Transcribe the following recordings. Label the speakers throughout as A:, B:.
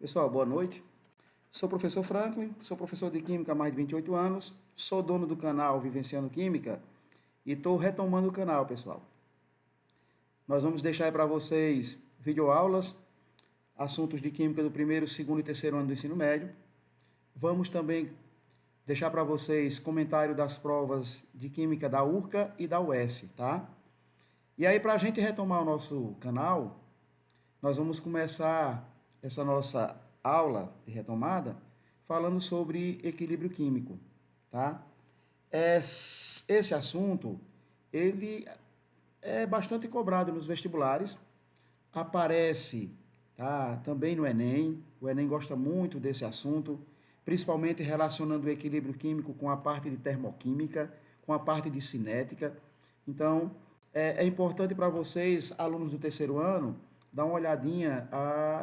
A: Pessoal, boa noite. Sou o professor Franklin, sou professor de Química há mais de 28 anos, sou dono do canal Vivenciando Química e estou retomando o canal, pessoal. Nós vamos deixar aí para vocês videoaulas, assuntos de Química do primeiro, segundo e terceiro ano do ensino médio. Vamos também deixar para vocês comentário das provas de Química da URCA e da UES, tá? E aí, para a gente retomar o nosso canal, nós vamos começar essa nossa aula de retomada falando sobre equilíbrio químico, tá? Esse assunto, ele é bastante cobrado nos vestibulares, aparece, tá, também no Enem. O Enem gosta muito desse assunto, principalmente relacionando o equilíbrio químico com a parte de termoquímica, com a parte de cinética. Então, é importante para vocês, alunos do terceiro ano, dar uma olhadinha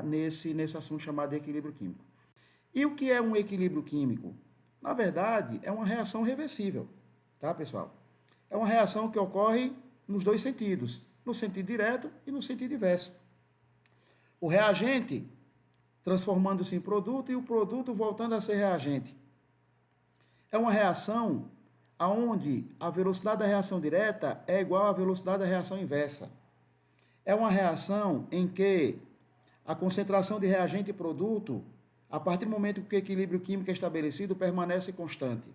A: nesse assunto chamado de equilíbrio químico. E o que é um equilíbrio químico? Na verdade, é uma reação reversível, tá, pessoal? É uma reação que ocorre nos dois sentidos, no sentido direto e no sentido inverso. O reagente transformando-se em produto e o produto voltando a ser reagente. É uma reação onde a velocidade da reação direta é igual à velocidade da reação inversa. É uma reação em que a concentração de reagente e produto, a partir do momento que o equilíbrio químico é estabelecido, permanece constante.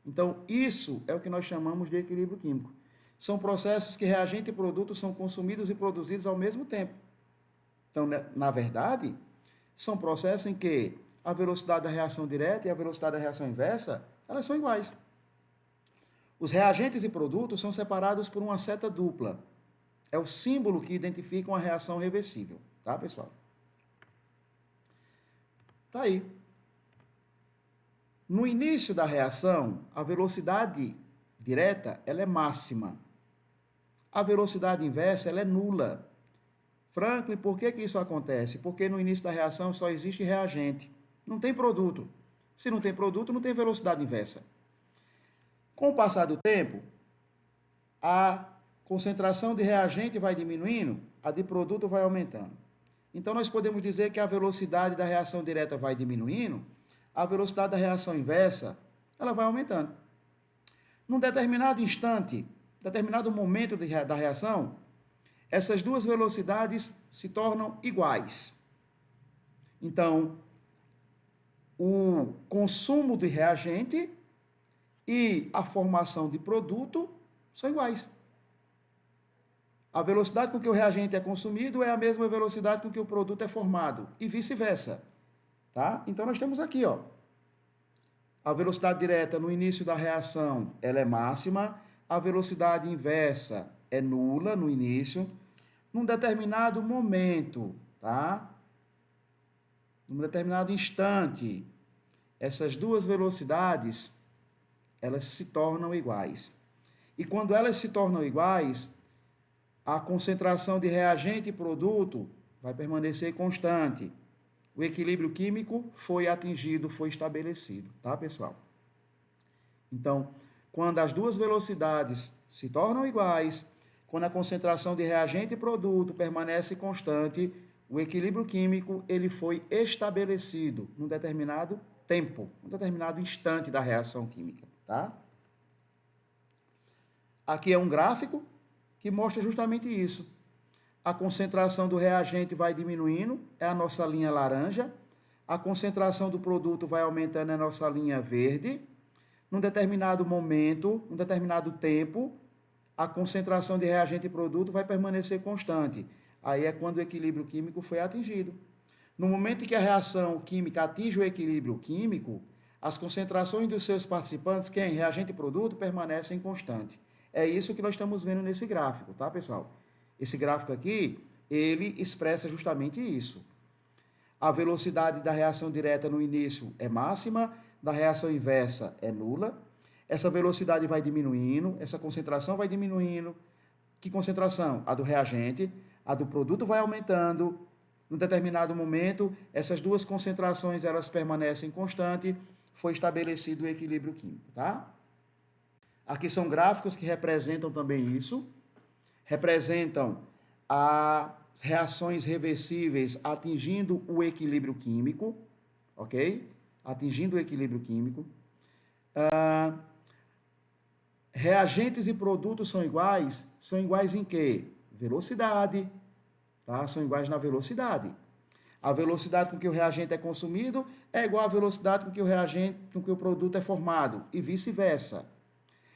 A: Então, isso é o que nós chamamos de equilíbrio químico. São processos que reagente e produto são consumidos e produzidos ao mesmo tempo. Então, na verdade, são processos em que a velocidade da reação direta e a velocidade da reação inversa, elas são iguais. Os reagentes e produtos são separados por uma seta dupla. É o símbolo que identifica uma reação reversível, tá, pessoal? Tá aí. No início da reação, a velocidade direta, ela é máxima. A velocidade inversa, ela é nula. Franklin, por que isso acontece? Porque no início da reação só existe reagente, não tem produto. Se não tem produto, não tem velocidade inversa. Com o passar do tempo, a concentração de reagente vai diminuindo, a de produto vai aumentando. Então, nós podemos dizer que a velocidade da reação direta vai diminuindo, a velocidade da reação inversa, ela vai aumentando. Num determinado instante, determinado momento da reação, essas duas velocidades se tornam iguais. Então, o consumo de reagente e a formação de produto são iguais. A velocidade com que o reagente é consumido é a mesma velocidade com que o produto é formado e vice-versa, tá? Então nós temos aqui, ó, a velocidade direta no início da reação, ela é máxima, a velocidade inversa é nula no início, num determinado momento, tá? Num determinado instante, essas duas velocidades, elas se tornam iguais. E quando elas se tornam iguais, a concentração de reagente e produto vai permanecer constante. O equilíbrio químico foi atingido, foi estabelecido, tá, pessoal? Então, quando as duas velocidades se tornam iguais, quando a concentração de reagente e produto permanece constante, o equilíbrio químico ele foi estabelecido num determinado tempo, num determinado instante da reação química, tá? Aqui é um gráfico que mostra justamente isso. A concentração do reagente vai diminuindo, é a nossa linha laranja. A concentração do produto vai aumentando, é a nossa linha verde. Num determinado momento, num determinado tempo, a concentração de reagente e produto vai permanecer constante. Aí é quando o equilíbrio químico foi atingido. No momento em que a reação química atinge o equilíbrio químico, as concentrações dos seus participantes, quem? Reagente e produto, permanecem constantes. É isso que nós estamos vendo nesse gráfico, tá, pessoal? Esse gráfico aqui, ele expressa justamente isso. A velocidade da reação direta no início é máxima, da reação inversa é nula. Essa velocidade vai diminuindo, essa concentração vai diminuindo. Que concentração? A do reagente, a do produto vai aumentando. Num determinado momento, essas duas concentrações elas permanecem constantes, foi estabelecido o equilíbrio químico, tá? Aqui são gráficos que representam também isso, representam a reações reversíveis atingindo o equilíbrio químico, ok? Atingindo o equilíbrio químico. Reagentes e produtos são iguais? São iguais em quê? Velocidade, tá? São iguais na velocidade. A velocidade com que o reagente é consumido é igual à velocidade com que o produto é formado, e vice-versa.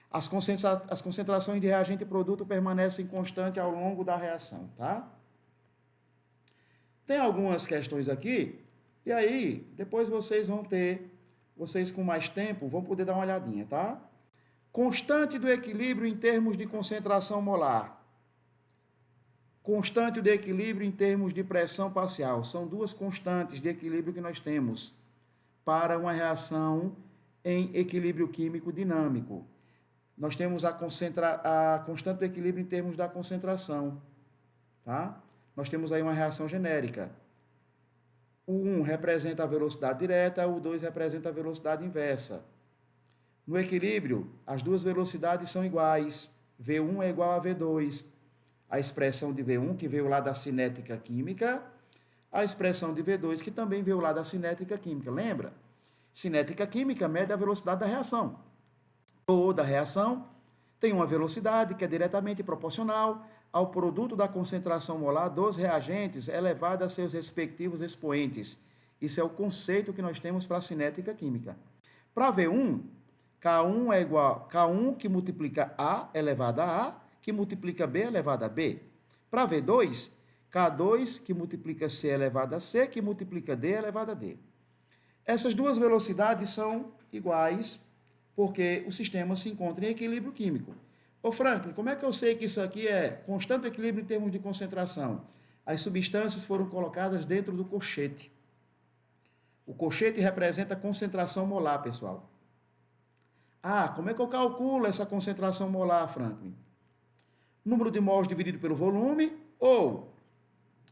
A: As concentrações de reagente e produto permanecem constantes ao longo da reação, tá? Tem algumas questões aqui, e aí depois vocês com mais tempo, vão poder dar uma olhadinha, tá? Constante do equilíbrio em termos de concentração molar. Constante do equilíbrio em termos de pressão parcial. São duas constantes de equilíbrio que nós temos para uma reação em equilíbrio químico dinâmico. Nós temos a constante do equilíbrio em termos da concentração, tá? Nós temos aí uma reação genérica. O 1 representa a velocidade direta, o 2 representa a velocidade inversa. No equilíbrio, as duas velocidades são iguais. V1 é igual a V2. A expressão de V1, que veio lá da cinética química, a expressão de V2, que também veio lá da cinética química. Lembra? Cinética química mede a velocidade da reação. Toda reação tem uma velocidade que é diretamente proporcional ao produto da concentração molar dos reagentes elevada a seus respectivos expoentes. Isso é o conceito que nós temos para a cinética química. Para V1, K1 é igual a K1 que multiplica A elevado a A, que multiplica B elevado a B. Para V2, K2 que multiplica C elevado a C, que multiplica D elevado a D. Essas duas velocidades são iguais porque o sistema se encontra em equilíbrio químico. Ô Franklin, como é que eu sei que isso aqui é constante equilíbrio em termos de concentração? As substâncias foram colocadas dentro do colchete. O colchete representa a concentração molar, pessoal. Ah, como é que eu calculo essa concentração molar, Franklin? Número de mols dividido pelo volume, ou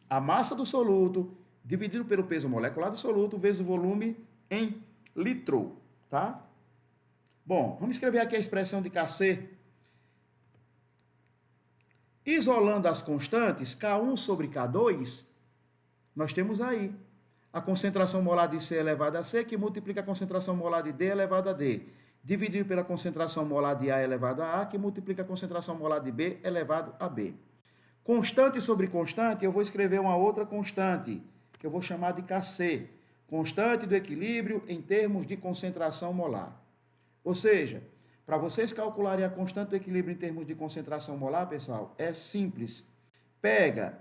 A: a massa do soluto dividido pelo peso molecular do soluto vezes o volume em litro, tá? Bom, vamos escrever aqui a expressão de Kc. Isolando as constantes, K1 sobre K2, nós temos aí a concentração molar de C elevado a C, que multiplica a concentração molar de D elevado a D, dividido pela concentração molar de A elevado a A, que multiplica a concentração molar de B elevado a B. Constante sobre constante, eu vou escrever uma outra constante, que eu vou chamar de Kc. Constante do equilíbrio em termos de concentração molar. Ou seja, para vocês calcularem a constante do equilíbrio em termos de concentração molar, pessoal, é simples. Pega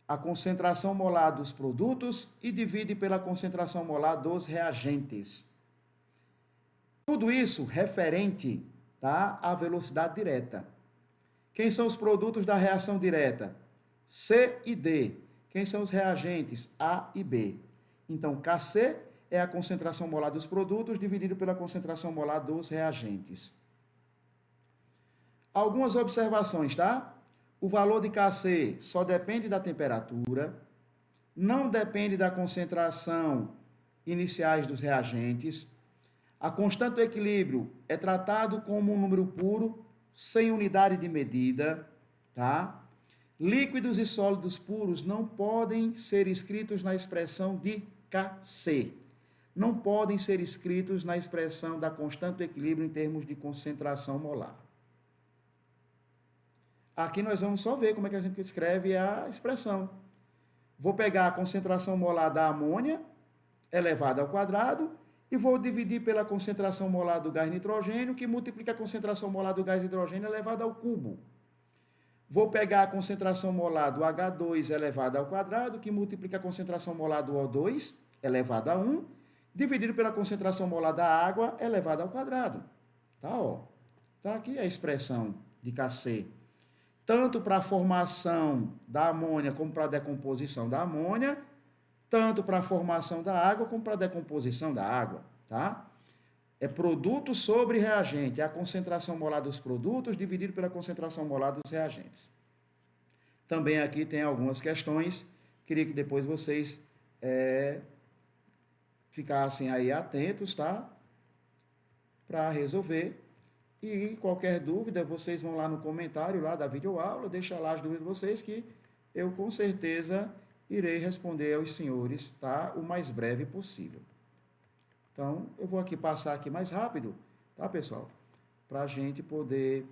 A: a concentração molar dos produtos e divide pela concentração molar dos reagentes. Tudo isso referente, tá, à velocidade direta. Quem são os produtos da reação direta? C e D. Quem são os reagentes? A e B. Então, Kc é a concentração molar dos produtos dividido pela concentração molar dos reagentes. Algumas observações, tá? O valor de Kc só depende da temperatura, não depende da concentração iniciais dos reagentes. A constante do equilíbrio é tratado como um número puro, sem unidade de medida, tá? Líquidos e sólidos puros não podem ser escritos na expressão de Kc. Não podem ser escritos na expressão da constante do equilíbrio em termos de concentração molar. Aqui nós vamos só ver como é que a gente escreve a expressão. Vou pegar a concentração molar da amônia elevada ao quadrado e vou dividir pela concentração molar do gás nitrogênio, que multiplica a concentração molar do gás hidrogênio elevada ao cubo. Vou pegar a concentração molar do H2 elevada ao quadrado, que multiplica a concentração molar do O2 elevada a 1, dividido pela concentração molar da água elevada ao quadrado. Tá, ó. Tá aqui a expressão de Kc. Tanto para a formação da amônia como para a decomposição da amônia, tanto para a formação da água como para a decomposição da água, tá? É produto sobre reagente, é a concentração molar dos produtos dividido pela concentração molar dos reagentes. Também aqui tem algumas questões, queria que depois vocês ficassem aí atentos, tá? Para resolver. E qualquer dúvida, vocês vão lá no comentário lá da videoaula, deixa lá as dúvidas de vocês que eu com certeza irei responder aos senhores, tá? O mais breve possível. Então, eu vou aqui passar aqui mais rápido, tá, pessoal? Para a gente poder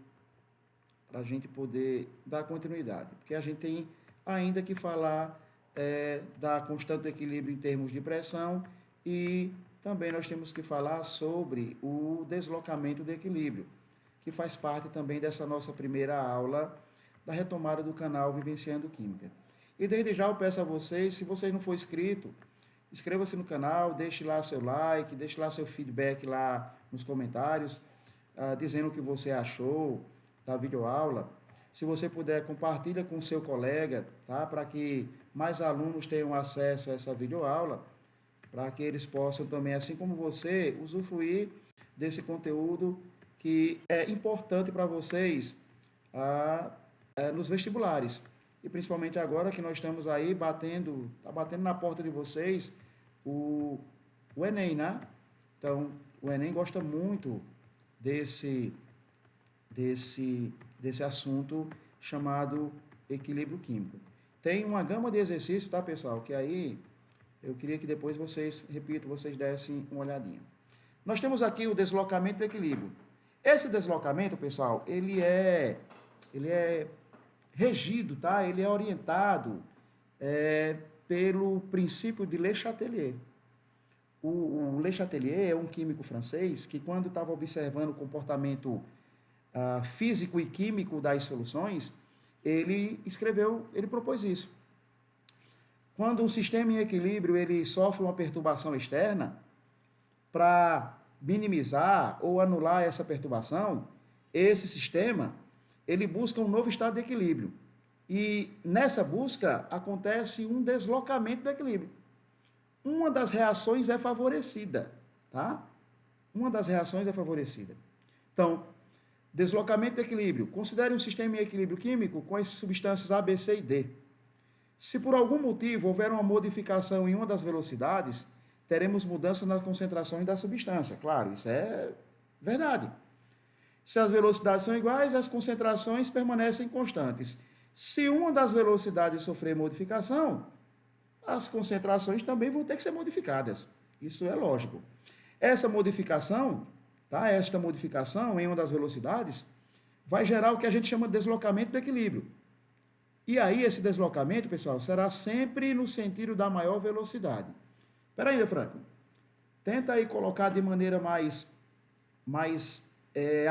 A: dar continuidade, porque a gente tem ainda que falar da constante do equilíbrio em termos de pressão e também nós temos que falar sobre o deslocamento do equilíbrio, que faz parte também dessa nossa primeira aula da retomada do canal Vivenciando Química. E desde já eu peço a vocês, se vocês não for inscrito, inscreva-se no canal, deixe lá seu like, deixe lá seu feedback lá nos comentários, dizendo o que você achou da videoaula. Se você puder, compartilha com o seu colega, tá? Para que mais alunos tenham acesso a essa videoaula, para que eles possam também, assim como você, usufruir desse conteúdo que é importante para vocês nos vestibulares. E principalmente agora que nós estamos aí batendo na porta de vocês o Enem, né? Então, o Enem gosta muito desse assunto chamado equilíbrio químico. Tem uma gama de exercícios, tá, pessoal? Que aí eu queria que depois vocês dessem uma olhadinha. Nós temos aqui o deslocamento do equilíbrio. Esse deslocamento, pessoal, ele é regido, tá? Ele é orientado pelo princípio de Le Chatelier. O Le Chatelier é um químico francês que, quando estava observando o comportamento físico e químico das soluções, ele propôs isso. Quando um sistema em equilíbrio ele sofre uma perturbação externa, para minimizar ou anular essa perturbação, esse sistema ele busca um novo estado de equilíbrio. E nessa busca acontece um deslocamento do equilíbrio. Uma das reações é favorecida, tá? Uma das reações é favorecida. Então, deslocamento do equilíbrio. Considere um sistema em equilíbrio químico com as substâncias A, B, C e D. Se por algum motivo houver uma modificação em uma das velocidades, teremos mudança nas concentrações da substância. Claro, isso é verdade. Se as velocidades são iguais, as concentrações permanecem constantes. Se uma das velocidades sofrer modificação, as concentrações também vão ter que ser modificadas. Isso é lógico. Essa modificação, tá? Esta modificação em uma das velocidades vai gerar o que a gente chama de deslocamento do equilíbrio. E aí esse deslocamento, pessoal, será sempre no sentido da maior velocidade. Espera aí, Franklin. Tenta aí colocar de maneira mais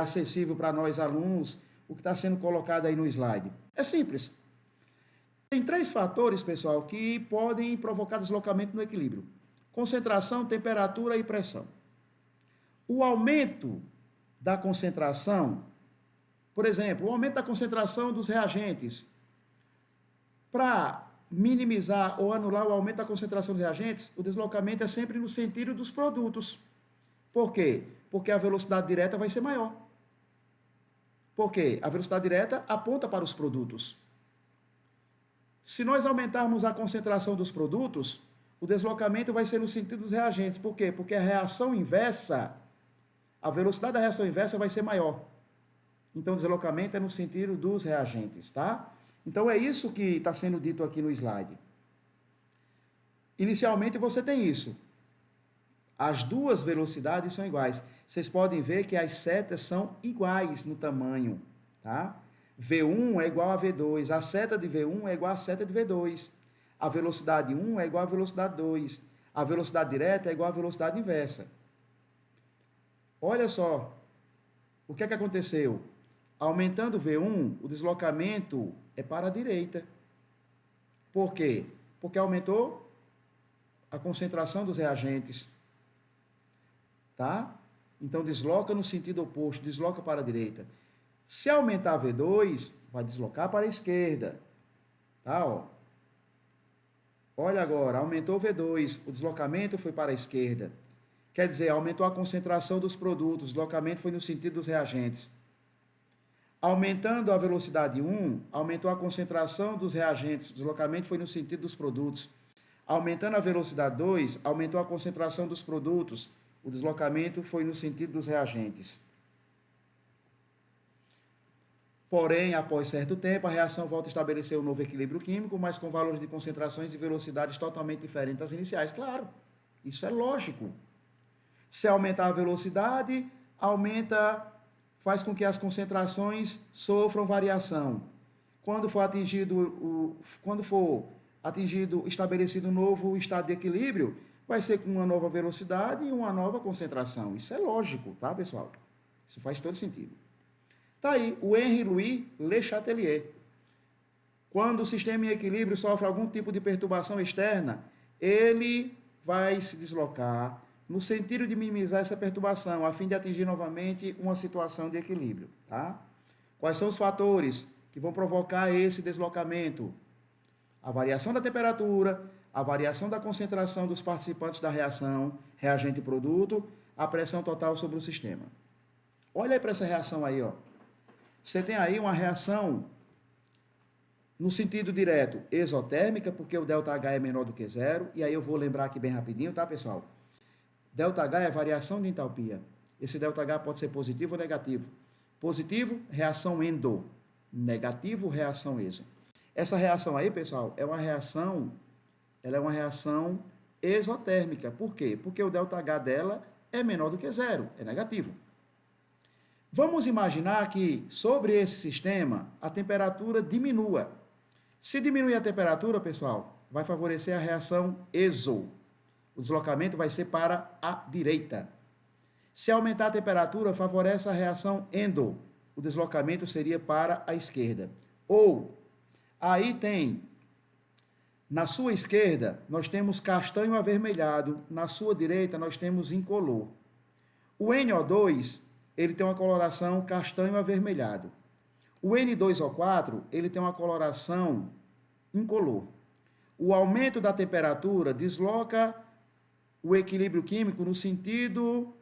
A: acessível para nós alunos o que está sendo colocado aí no slide. É simples. Tem 3 fatores, pessoal, que podem provocar deslocamento no equilíbrio: concentração, temperatura e pressão. O aumento da concentração, por exemplo, o aumento da concentração dos reagentes, para minimizar ou anular o aumento da concentração dos reagentes, o deslocamento é sempre no sentido dos produtos. Por quê? Porque a velocidade direta vai ser maior. Por quê? A velocidade direta aponta para os produtos. Se nós aumentarmos a concentração dos produtos, o deslocamento vai ser no sentido dos reagentes. Por quê? Porque a reação inversa, a velocidade da reação inversa vai ser maior. Então, o deslocamento é no sentido dos reagentes, tá? Então, é isso que está sendo dito aqui no slide. Inicialmente, você tem isso. As duas velocidades são iguais. Vocês podem ver que as setas são iguais no tamanho, tá? V1 é igual a V2. A seta de V1 é igual à seta de V2. A velocidade 1 é igual à velocidade 2. A velocidade direta é igual à velocidade inversa. Olha só. O que é que aconteceu? Aumentando V1, o deslocamento é para a direita. Por quê? Porque aumentou a concentração dos reagentes. Tá? Então, desloca no sentido oposto, desloca para a direita. Se aumentar V2, vai deslocar para a esquerda. Tá? Ó. Olha agora, aumentou V2, o deslocamento foi para a esquerda. Quer dizer, aumentou a concentração dos produtos, o deslocamento foi no sentido dos reagentes. Aumentando a velocidade 1, aumentou a concentração dos reagentes, o deslocamento foi no sentido dos produtos. Aumentando a velocidade 2, aumentou a concentração dos produtos, o deslocamento foi no sentido dos reagentes. Porém, após certo tempo, a reação volta a estabelecer um novo equilíbrio químico, mas com valores de concentrações e velocidades totalmente diferentes das iniciais. Claro, isso é lógico. Se aumentar a velocidade, faz com que as concentrações sofram variação. Quando for estabelecido um novo estado de equilíbrio, vai ser com uma nova velocidade e uma nova concentração. Isso é lógico, tá, pessoal? Isso faz todo sentido. Tá aí, o Henri-Louis Le Chatelier. Quando o sistema em equilíbrio sofre algum tipo de perturbação externa, ele vai se deslocar no sentido de minimizar essa perturbação, a fim de atingir novamente uma situação de equilíbrio, tá? Quais são os fatores que vão provocar esse deslocamento? A variação da temperatura, a variação da concentração dos participantes da reação, reagente e produto, a pressão total sobre o sistema. Olha aí para essa reação aí, ó. Você tem aí uma reação no sentido direto exotérmica, porque o ΔH é menor do que zero, e aí eu vou lembrar aqui bem rapidinho, tá, pessoal? ΔH é variação de entalpia. Esse ΔH pode ser positivo ou negativo. Positivo, reação endo. Negativo, reação exo. Essa reação aí, pessoal, ela é uma reação exotérmica. Por quê? Porque o ΔH dela é menor do que zero, é negativo. Vamos imaginar que sobre esse sistema a temperatura diminua. Se diminuir a temperatura, pessoal, vai favorecer a reação exo. O deslocamento vai ser para a direita. Se aumentar a temperatura, favorece a reação endo. O deslocamento seria para a esquerda. Ou, aí tem, na sua esquerda, nós temos castanho avermelhado. Na sua direita, nós temos incolor. O NO2, ele tem uma coloração castanho avermelhado. O N2O4, ele tem uma coloração incolor. O aumento da temperatura desloca o equilíbrio químico no sentido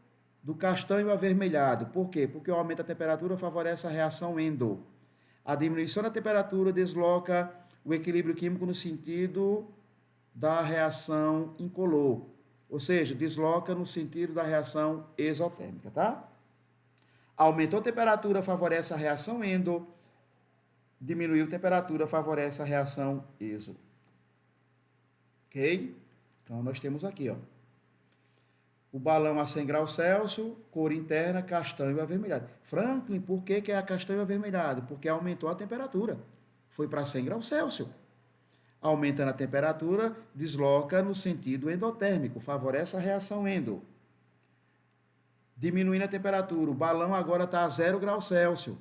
A: do castanho avermelhado. Por quê? Porque o aumento da temperatura favorece a reação endo. A diminuição da temperatura desloca o equilíbrio químico no sentido da reação incolor. Ou seja, desloca no sentido da reação exotérmica, tá? Aumentou a temperatura, favorece a reação endo. Diminuiu a temperatura, favorece a reação exo. Ok? Então, nós temos aqui, ó. O balão a 100 graus Celsius, cor interna, castanho avermelhado. Franklin, por que é castanho avermelhado? Porque aumentou a temperatura. Foi para 100 graus Celsius. Aumentando a temperatura, desloca no sentido endotérmico, favorece a reação endo. Diminuindo a temperatura, o balão agora está a 0 graus Celsius.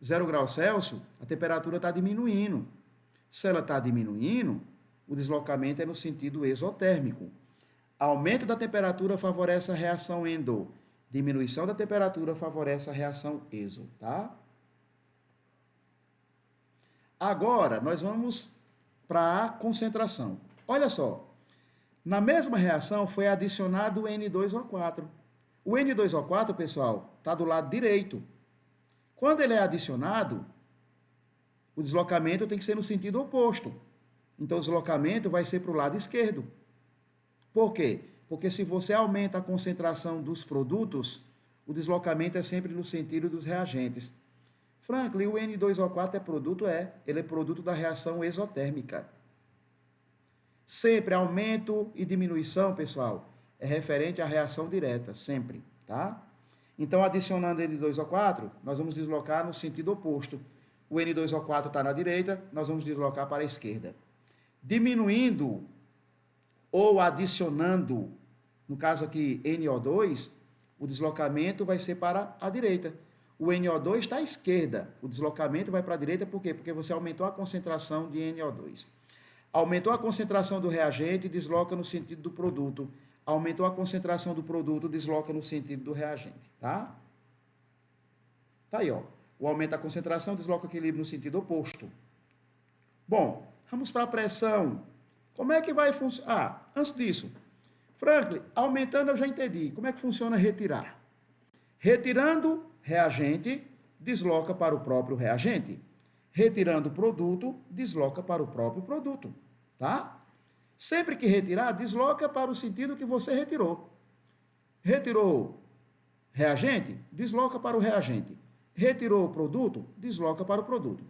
A: 0 graus Celsius, a temperatura está diminuindo. Se ela está diminuindo, o deslocamento é no sentido exotérmico. Aumento da temperatura favorece a reação endo. Diminuição da temperatura favorece a reação exo, tá? Agora, nós vamos para a concentração. Olha só, na mesma reação foi adicionado o N2O4. O N2O4, pessoal, está do lado direito. Quando ele é adicionado, o deslocamento tem que ser no sentido oposto. Então, o deslocamento vai ser para o lado esquerdo. Por quê? Porque se você aumenta a concentração dos produtos, o deslocamento é sempre no sentido dos reagentes. Franklin, o N2O4 é produto? Ele é produto da reação exotérmica. Sempre aumento e diminuição, pessoal, é referente à reação direta, sempre, tá? Então, adicionando N2O4, nós vamos deslocar no sentido oposto. O N2O4 está na direita, nós vamos deslocar para a esquerda. Diminuindo ou adicionando, no caso aqui, NO2, o deslocamento vai ser para a direita. O NO2 está à esquerda, o deslocamento vai para a direita, por quê? Porque você aumentou a concentração de NO2. Aumentou a concentração do reagente, desloca no sentido do produto. Aumentou a concentração do produto, desloca no sentido do reagente, tá? Tá aí, ó. O aumento da concentração desloca o equilíbrio no sentido oposto. Bom, vamos para a pressão. Como é que vai funcionar? Antes disso, Franklin, aumentando eu já entendi. Como é que funciona retirar? Retirando reagente, desloca para o próprio reagente. Retirando produto, desloca para o próprio produto, tá? Sempre que retirar, desloca para o sentido que você retirou. Retirou reagente, desloca para o reagente. Retirou o produto? Desloca para o produto.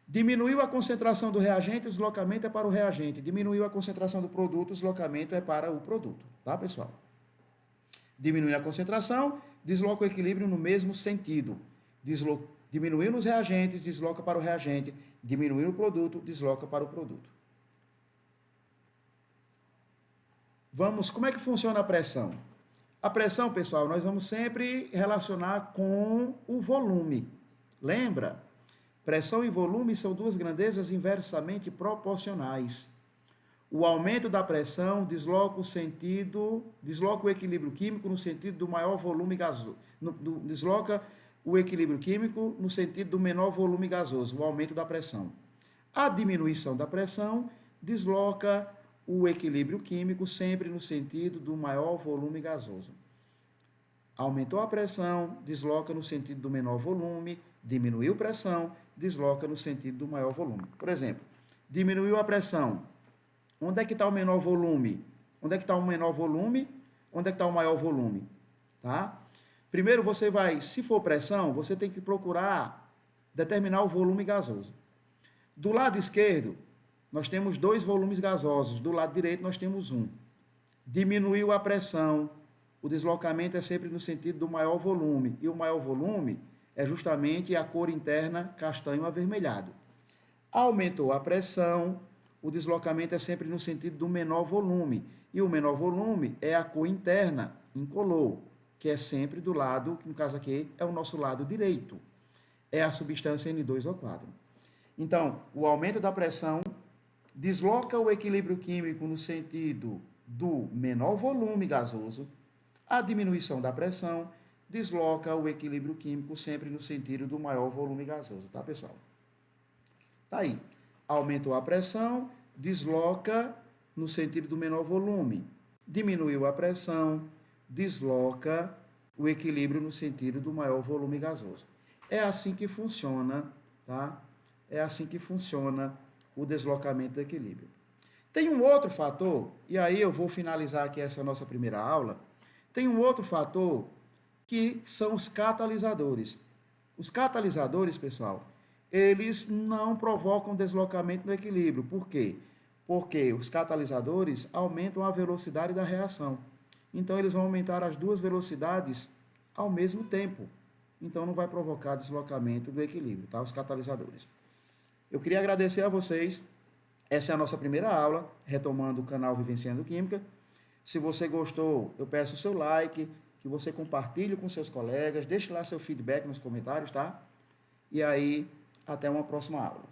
A: Diminuiu a concentração do reagente, o deslocamento é para o reagente. Diminuiu a concentração do produto, o deslocamento é para o produto. Tá, pessoal? Diminui a concentração, desloca o equilíbrio no mesmo sentido. Diminuiu nos reagentes, desloca para o reagente. Diminuiu o produto, desloca para o produto. Como é que funciona a pressão? A pressão, pessoal, nós vamos sempre relacionar com o volume. Lembra? Pressão e volume são duas grandezas inversamente proporcionais. O aumento da pressão desloca o equilíbrio químico no sentido do maior volume gasoso. Desloca o equilíbrio químico no sentido do menor volume gasoso, o aumento da pressão. A diminuição da pressão desloca o equilíbrio químico sempre no sentido do maior volume gasoso. Aumentou a pressão, desloca no sentido do menor volume, diminuiu a pressão, desloca no sentido do maior volume. Por exemplo, diminuiu a pressão. Onde é que está o menor volume? Onde é que está o menor volume? Onde é que está o maior volume? Tá? Primeiro você vai, se for pressão, você tem que procurar determinar o volume gasoso. Do lado esquerdo, nós temos 2 volumes gasosos. Do lado direito, nós temos 1. Diminuiu a pressão. O deslocamento é sempre no sentido do maior volume. E o maior volume é justamente a cor interna castanho avermelhado. Aumentou a pressão. O deslocamento é sempre no sentido do menor volume. E o menor volume é a cor interna incolor, que é sempre do lado, que no caso aqui é o nosso lado direito. É a substância N2O4. Então, o aumento da pressão desloca o equilíbrio químico no sentido do menor volume gasoso. A diminuição da pressão desloca o equilíbrio químico sempre no sentido do maior volume gasoso, tá, pessoal? Tá aí. Aumentou a pressão, desloca no sentido do menor volume. Diminuiu a pressão, desloca o equilíbrio no sentido do maior volume gasoso. É assim que funciona, tá? É assim que funciona o deslocamento do equilíbrio. Tem um outro fator, e aí eu vou finalizar aqui essa nossa primeira aula. Tem um outro fator que são os catalisadores. Os catalisadores, pessoal, eles não provocam deslocamento do equilíbrio. Por quê? Porque os catalisadores aumentam a velocidade da reação. Então, eles vão aumentar as duas velocidades ao mesmo tempo. Então, não vai provocar deslocamento do equilíbrio, tá? Os catalisadores. Eu queria agradecer a vocês. Essa é a nossa primeira aula, retomando o canal Vivenciando Química. Se você gostou, eu peço o seu like, que você compartilhe com seus colegas, deixe lá seu feedback nos comentários, tá? E aí, até uma próxima aula.